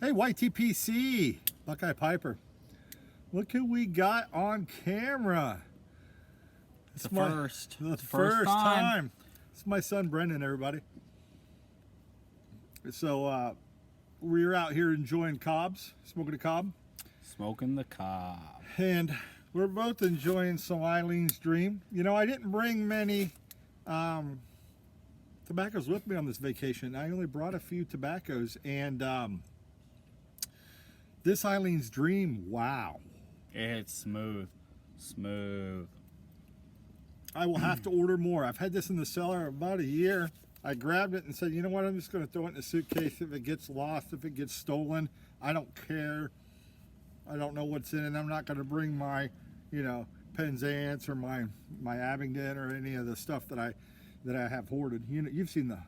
Hey, YTPC, Buckeye Piper. Look who we got on camera. The first time. It's my son Brendan, everybody. So we're out here enjoying cobs, smoking a cob. Smoking the cob. And we're both enjoying some Eileen's Dream. You know, I didn't bring many tobaccos with me on this vacation. I only brought a few tobaccos, and this Eileen's Dream, wow. It's smooth. Smooth. I will have to order more. I've had this in the cellar about a year. I grabbed it and said, you know what, I'm just going to throw it in a suitcase. If it gets lost, if it gets stolen, I don't care. I don't know what's in it. I'm not going to bring my, you know, Penzance or my Abingdon or any of the stuff that I have hoarded. You know, you've seen the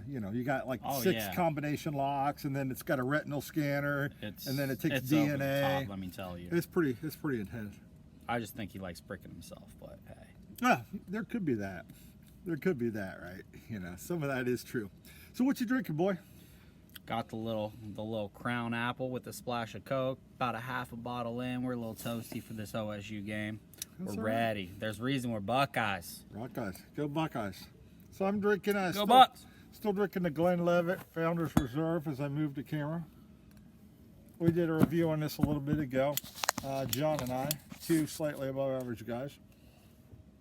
you know, you got like six combination locks, and then it's got a retinal scanner, and then it takes DNA. Over the top, let me tell you. It's pretty intense. I just think he likes pricking himself, but hey. Ah, there could be that. There could be that, right? You know, some of that is true. So what you drinking, boy? Got the little Crown Apple with a splash of Coke. About a half a bottle in. We're a little toasty for this OSU game. We're ready. Right. There's reason we're Buckeyes. Buckeyes. Go Buckeyes. So I'm drinking Go Bucks. Still drinking the Glenlivet Founders Reserve as I move the camera. We did a review on this a little bit ago. John and I, two slightly above average guys,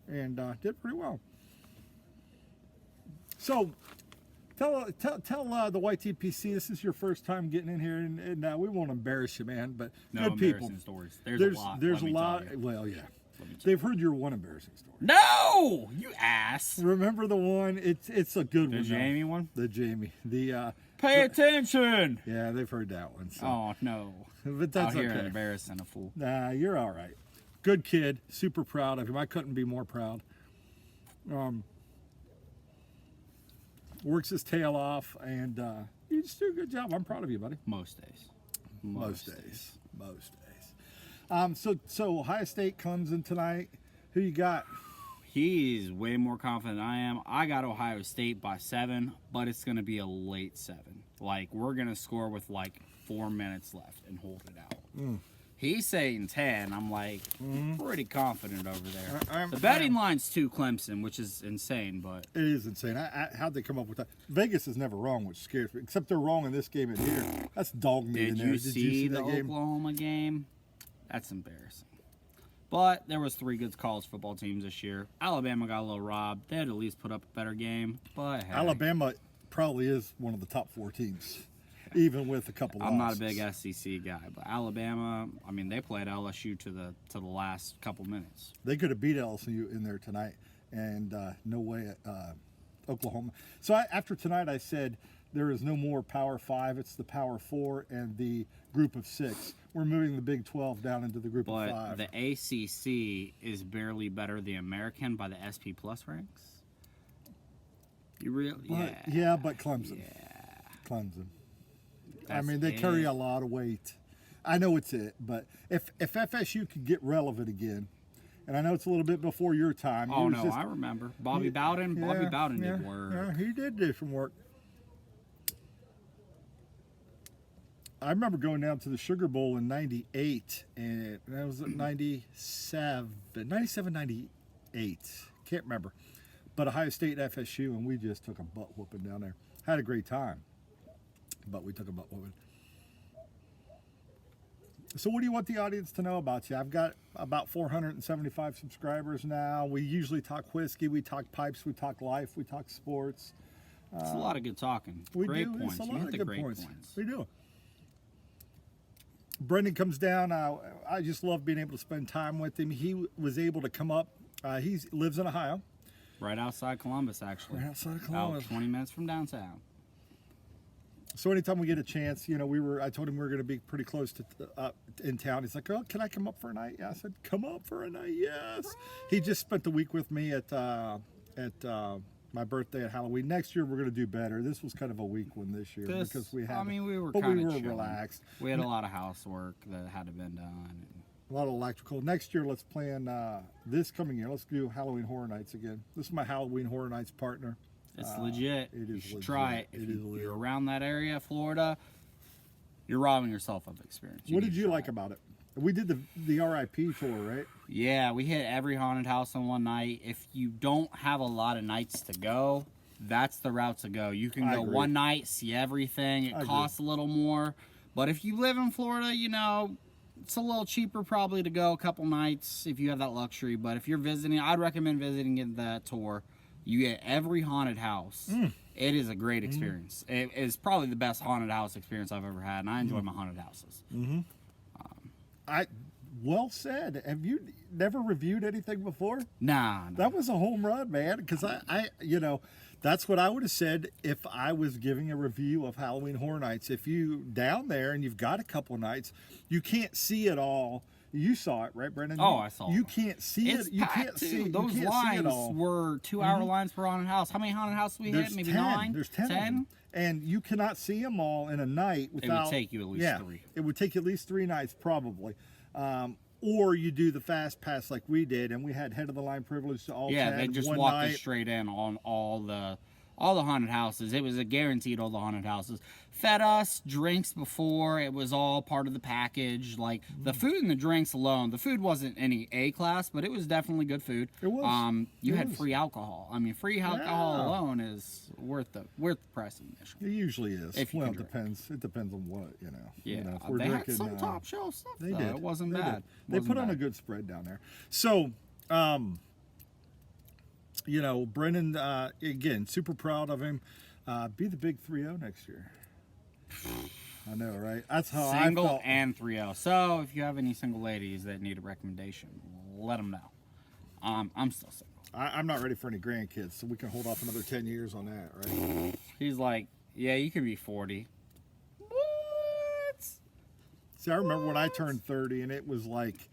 and did pretty well. So tell the YTPC, this is your first time getting in here, and we won't embarrass you, man, but no good people. Stories. There's a lot. There's a lot. Well, yeah. They've heard your one embarrassing story. No, you ass. Remember the one? It's a good one. The Jamie one? The Jamie. Pay attention. Yeah, they've heard that one. So. Oh, no. But that's out here okay. Embarrassing a fool. Nah, you're all right. Good kid. Super proud of him. I couldn't be more proud. Works his tail off, and you just do a good job. I'm proud of you, buddy. Most days. Most days. So Ohio State comes in tonight. Who you got? He's way more confident than I am. I got Ohio State by 7, but it's going to be a late 7. Like, we're going to score with, like, 4 minutes left and hold it out. He's saying 10. I'm, like, pretty confident over there. The betting line's 2 Clemson, which is insane, but... It is insane. How'd they come up with that? Vegas is never wrong, which scares me. Except they're wrong in this game in here. That's dog meat in there. Did you see the Oklahoma game? That's embarrassing. But there was 3 good college football teams this year. Alabama got a little robbed. They had at least put up a better game. But hey. Alabama probably is one of the top 4 teams, even with a couple losses. I'm not a big SEC guy, but Alabama, I mean, they played LSU to the last couple minutes. They could have beat LSU in there tonight, and no way Oklahoma. So after tonight, I said there is no more Power 5. It's the Power 4 and the Group of 6. We're moving the Big 12 down into the Group of 5. But the ACC is barely better than the American by the SP Plus ranks. You really? Yeah, but Clemson. Yeah. Clemson. I mean, they carry a lot of weight. I know it's it, but if FSU could get relevant again, and I know it's a little bit before your time. Oh, no, I remember. Bobby Bowden did work. Yeah, he did do some work. I remember going down to the Sugar Bowl in 98, and that was 97, 98. Can't remember. But Ohio State and FSU, and we just took a butt whooping down there. Had a great time, but we took a butt whooping. So what do you want the audience to know about you? I've got about 475 subscribers now. We usually talk whiskey, we talk pipes, we talk life, we talk sports. It's a lot of good talking. Great points. It's a lot of good points. We do. Brendan comes down. I just love being able to spend time with him. He was able to come up. He lives in Ohio. Right outside Columbus, actually. Right outside of Columbus. About 20 minutes from downtown. So anytime we get a chance, you know, I told him we were going to be pretty close to in town. He's like, "Oh, can I come up for a night?" Yeah, I said, "Come up for a night." Yes. He just spent the week with me at my birthday at Halloween. Next year we're going to do better. This was kind of a weak one this year because we had. I mean, we were relaxed. We had a lot of housework that had to been done. A lot of electrical. Next year, let's plan this coming year. Let's do Halloween Horror Nights again. This is my Halloween Horror Nights partner. It's legit. It is you should legit. try it. If you're around that area, Florida, you're robbing yourself of experience. What need did to you try like it. about it? We did the RIP tour, right? Yeah, we hit every haunted house in one night. If you don't have a lot of nights to go, that's the route to go. You can I go agree. one night, see everything. It I agree. costs a little more. But if you live in Florida, you know, it's a little cheaper probably to go a couple nights if you have that luxury. But if you're visiting, I'd recommend visiting in that tour. You get every haunted house. It is a great experience. It is probably the best haunted house experience I've ever had, and I enjoy my haunted houses. Well said. Have you never reviewed anything before? Nah. That was a home run, man. Because you know, that's what I would have said if I was giving a review of Halloween Horror Nights. If you down there and you've got a couple nights, you can't see it all. You saw it, right, Brendan? Oh, I saw You it. can't see It's it. You packed can't too. see. Those you can't see it lines all. were 2-hour lines per haunted house. How many haunted houses we There's hit? Maybe 10. 9? There's 10. Of them. And you cannot see them all in a night without. take you at least 3. It would take you at least 3 nights, probably. Or you do the fast pass like we did, and we had head of the line privilege to all 10. Yeah, they just one walked night. us straight in on all the haunted houses. It was a guaranteed all the haunted houses. Fed us drinks before. It was all part of the package. Like the food and the drinks alone. The food wasn't any A class, but it was definitely good food. It was. You It had was. free alcohol. I mean, free alcohol Yeah. alone is worth the price of admission. It usually is. If you Well, can it drink. depends. It depends on what, you know. Yeah, You know, if we're they drinking, had some top shelf stuff. They though. did. It wasn't They bad. did. They Wasn't put on bad. a good spread down there. So, you know, Brendan, again, super proud of him. Be the big 3-0 next year. I know, right? That's how Single I felt. and 3-0. So if you have any single ladies that need a recommendation, let them know. I'm still single. I'm not ready for any grandkids, so we can hold off another 10 years on that, right? He's like, yeah, you could be 40. What? See, I remember when I turned 30, and it was like,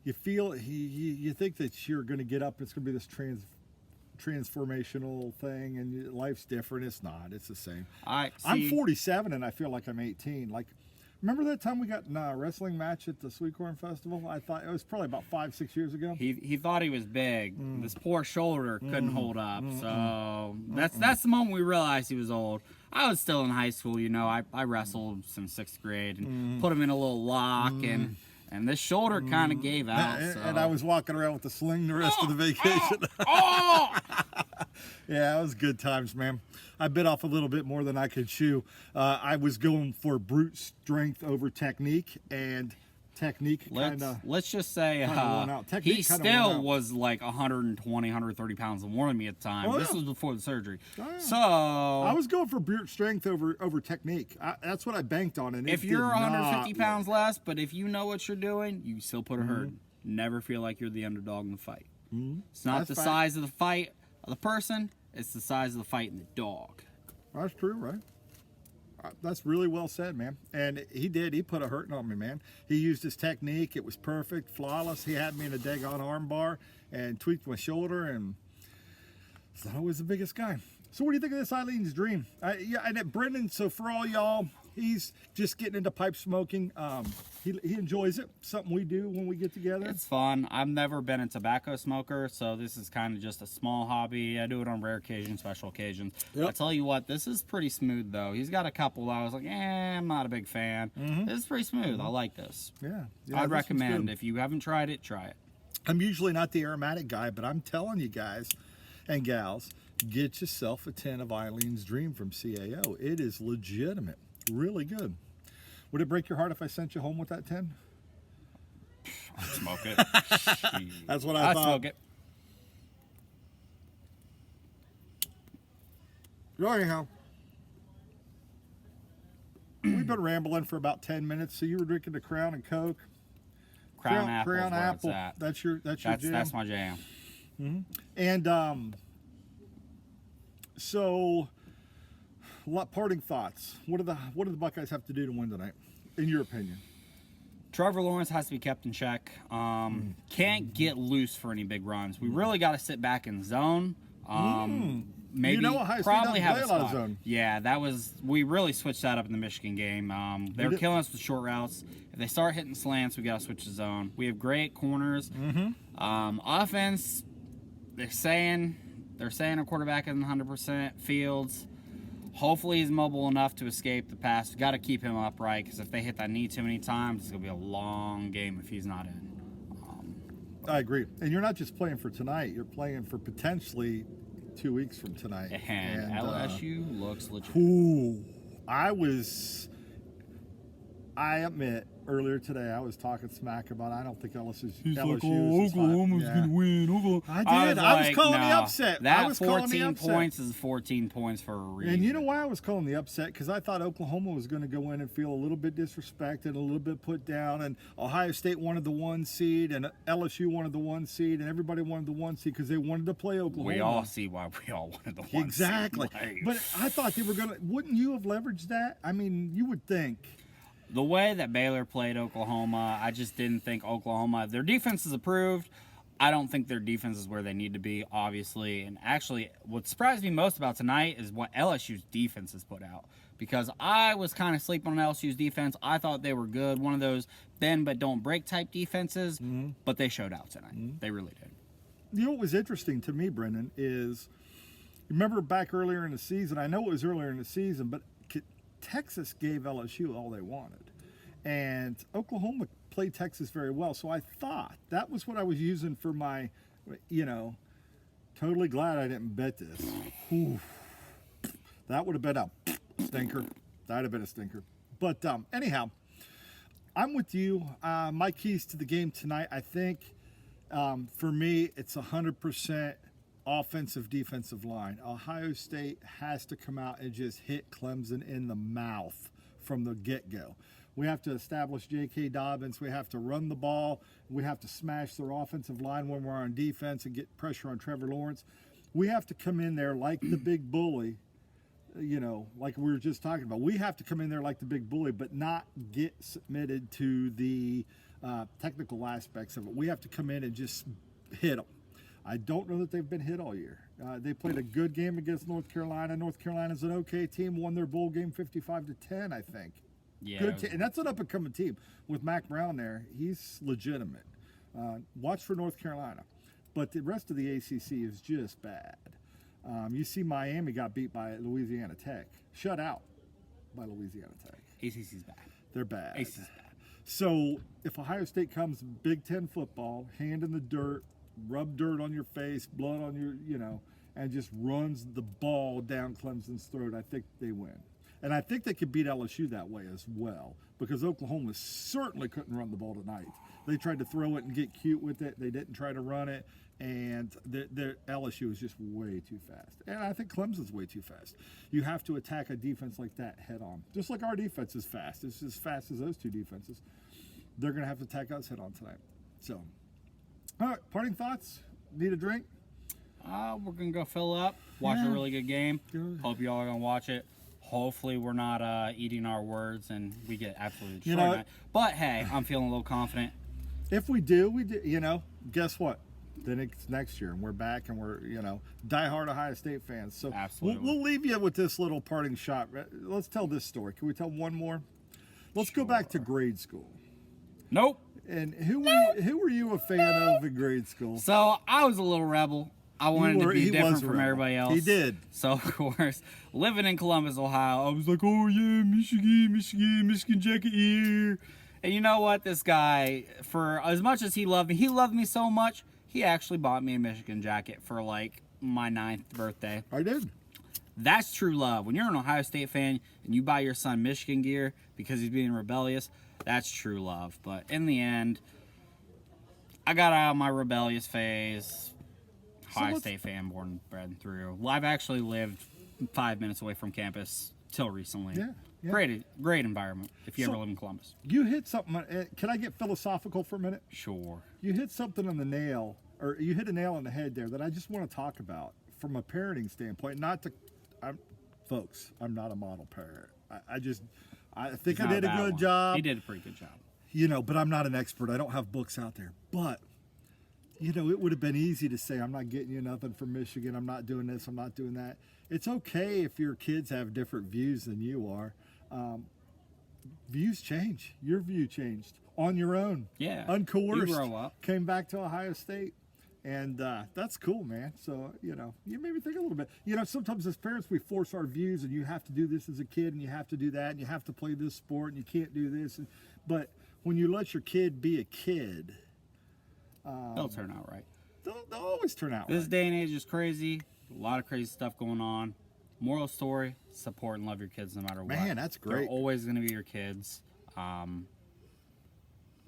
you feel, you think that you're going to get up, it's going to be this transformational thing, and life's different. It's not. It's the same. I'm 47, and I feel like I'm 18. Like, remember that time we got in a wrestling match at the Sweet Corn Festival? I thought it was probably about 5-6 years ago. He thought he was big. This poor shoulder couldn't hold up. So that's the moment we realized he was old. I was still in high school, you know. I wrestled since 6th grade and put him in a little lock, and this shoulder kind of gave out. And I was walking around with the sling the rest of the vacation. Yeah, it was good times, man. I bit off a little bit more than I could chew. I was going for brute strength over technique, and technique kind of. Let's just say worn out. he Technique kinda worn still out. was like 120, 130 pounds more than me at the time. Oh, This yeah. was before the surgery. Oh, yeah. So I was going for brute strength over technique. That's what I banked on. And if it you're did not 150 work. pounds less, but if you know what you're doing, you still put a hurt. Never feel like you're the underdog in the fight. It's not That's the fact. size of the fight of the person, it's the size of the fight in the dog. That's true, right? That's really well said, man. And he did. He put a hurting on me, man. He used his technique. It was perfect, flawless. He had me in a daggone arm bar and tweaked my shoulder, and so I was the biggest guy. So what do you think of this Eileen's Dream? Yeah, and Brendan, so for all y'all, he's just getting into pipe smoking. He enjoys it. Something we do when we get together. It's fun. I've never been a tobacco smoker, so this is kind of just a small hobby. I do it on rare occasions, special occasions. Yep. I tell you what, this is pretty smooth, though. He's got a couple that I was like, I'm not a big fan. This is pretty smooth. I like this. Yeah, I'd this one's recommend, good. if you haven't tried it, try it. I'm usually not the aromatic guy, but I'm telling you guys and gals, get yourself a 10 of Eileen's Dream from CAO. It is legitimate. Really good. Would it break your heart if I sent you home with that 10? I'd smoke it. That's what I I'd thought. smoke it. So anyhow, we've been rambling for about 10 minutes. So you were drinking the Crown and Coke. Crown Apple is Crown where Apple. it's at. That's your jam. That's my jam. And so, parting thoughts. What do the Buckeyes have to do to win tonight, in your opinion? Trevor Lawrence has to be kept in check. Can't get loose for any big runs. We really got to sit back in zone. Maybe You know Ohio State probably doesn't have play a a lot of spot. zone. Yeah, we really switched that up in the Michigan game. They were did. killing us with short routes. If they start hitting slants, we got to switch the zone. We have great corners. Offense, they're saying our quarterback isn't 100%. Fields, Hopefully he's mobile enough to escape the pass. We got to keep him upright because if they hit that knee too many times, it's going to be a long game if he's not in. I agree. And you're not just playing for tonight. You're playing for potentially 2 weeks from tonight. And LSU looks legit. Ooh, I admit, earlier today I was talking smack about I don't think LSU's Oklahoma's going to win. I was calling the upset. That I was calling the 14 upset. points is 14 points for a reason. And you know why I was calling the upset? Because I thought Oklahoma was going to go in and feel a little bit disrespected, a little bit put down, and Ohio State wanted the 1 seed, and LSU wanted the 1 seed, and everybody wanted the 1 seed because they wanted to play Oklahoma. We all see why we all wanted the 1 seed. Exactly. But I thought they were going to. Wouldn't you have leveraged that? I mean, you would think. The way that Baylor played Oklahoma, I just didn't think Oklahoma, their defense is approved. I don't think their defense is where they need to be, obviously. And actually, what surprised me most about tonight is what LSU's defense has put out. Because I was kind of sleeping on LSU's defense. I thought they were good. One of those bend but don't break type defenses. But they showed out tonight. They really did. You know what was interesting to me, Brendan, is remember back earlier in the season, I know it was earlier in the season, but Texas gave LSU all they wanted. And Oklahoma played Texas very well. So I thought that was what I was using for my, totally glad I didn't bet this. Whew. That would have been a stinker. That would have been a stinker. But anyhow, I'm with you. My keys to the game tonight, I think, for me, it's 100% offensive, defensive line. Ohio State has to come out and just hit Clemson in the mouth from the get-go. We have to establish J.K. Dobbins. We have to run the ball. We have to smash their offensive line when we're on defense and get pressure on Trevor Lawrence. We have to come in there like the big bully, like we were just talking about. We have to come in there like the big bully, but not get submitted to the technical aspects of it. We have to come in and just hit them. I don't know that they've been hit all year. They played a good game against North Carolina. North Carolina's an okay team, won their bowl game 55-10, I think. Yeah, Good and that's an up-and-coming team. With Mac Brown there, he's legitimate. Watch for North Carolina. But the rest of the ACC is just bad. You see Miami got beat by Louisiana Tech. Shut out by Louisiana Tech. ACC's bad. They're bad. ACC's bad. So if Ohio State comes Big Ten football, hand in the dirt, rub dirt on your face, blood on your, and just runs the ball down Clemson's throat, I think they win. And I think they could beat LSU that way as well, because Oklahoma certainly couldn't run the ball tonight. They tried to throw it and get cute with it. They didn't try to run it, and their LSU is just way too fast. And I think Clemson's way too fast. You have to attack a defense like that head on. Just like our defense is fast. It's as fast as those two defenses. They're going to have to attack us head on tonight. So, all right, parting thoughts? Need a drink? We're going to go fill up, watch a really good game. Hope you all are going to watch it. Hopefully we're not eating our words and we get absolutely destroyed. But hey, I'm feeling a little confident. If we do, guess what? Then it's next year and we're back and we're, diehard Ohio State fans. So absolutely. We'll leave you with this little parting shot. Let's tell this story. Can we tell one more? Let's go back to grade school. Nope. And who were you a fan of in grade school? So I was a little rebel. I wanted to be different from everybody else. He did. So, of course, living in Columbus, Ohio, I was like, oh, yeah, Michigan jacket here. And you know what? This guy, for as much as he loved me so much, he actually bought me a Michigan jacket for, my 9th birthday. I did. That's true love. When you're an Ohio State fan and you buy your son Michigan gear because he's being rebellious, that's true love. But in the end, I got out of my rebellious phase. Ohio State fan, born and bred through. Well, I've actually lived 5 minutes away from campus till recently. Yeah. Great environment if you ever live in Columbus. You hit something. Can I get philosophical for a minute? Sure. You hit something on the nail, or you hit a nail on the head there that I just want to talk about from a parenting standpoint. Folks, I'm not a model parent. I think I did a good job. He did a pretty good job. But I'm not an expert. I don't have books out there. But it would have been easy to say, I'm not getting you nothing from Michigan. I'm not doing this. I'm not doing that. It's okay if your kids have different views than you are. Views change. Your view changed on your own. Yeah. Uncoerced. You grow up. Came back to Ohio State. And that's cool, man. So, you made me think a little bit. Sometimes as parents, we force our views, and you have to do this as a kid, and you have to do that, and you have to play this sport, and you can't do this. But when you let your kid be a kid, they'll turn out right. They'll always turn out This right. day and age is crazy. A lot of crazy stuff going on. Moral story, support and love your kids no matter what. Man, that's great. They're always going to be your kids.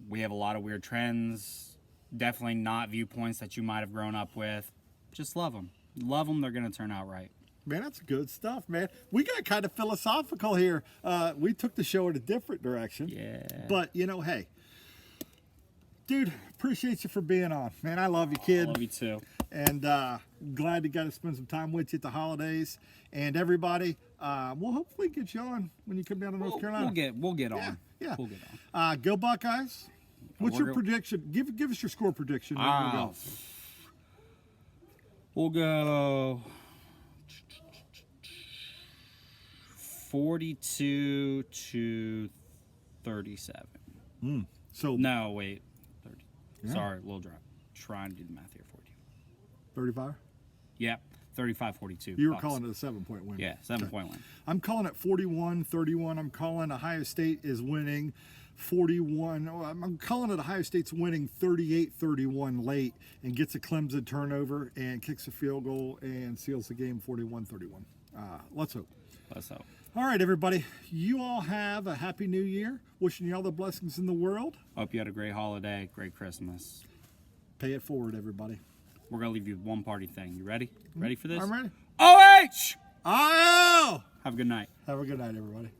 We have a lot of weird trends. Definitely not viewpoints that you might have grown up with. Just love them. Love them. They're going to turn out right. Man, that's good stuff, man. We got kind of philosophical here. We took the show in a different direction. Yeah. But, hey, dude, appreciate you for being on. Man, I love you, kid. I love you too. And glad to get to spend some time with you at the holidays. And everybody, we'll hopefully get you on when you come down to North Carolina. We'll get on. Yeah. We'll get on. Go Buckeyes. What's We're your prediction? Give us your score prediction. We'll go 42 to 37. So No, wait. 30. Yeah. Sorry, little drop. Trying to do the math here for you. 35? Yep, 35-42. You were Bucks. calling it a 7-point win. Yeah, 7-point win. I'm calling it 41-31. I'm calling Ohio State is winning 41. I'm calling it Ohio State's winning 38-31 late and gets a Clemson turnover and kicks a field goal and seals the game 41-31. Let's hope. Let's hope. All right, everybody. You all have a happy new year. Wishing you all the blessings in the world. Hope you had a great holiday, great Christmas. Pay it forward, everybody. We're going to leave you with one party thing. You ready? Ready for this? I'm ready. OH! Oh! Have a good night. Have a good night, everybody.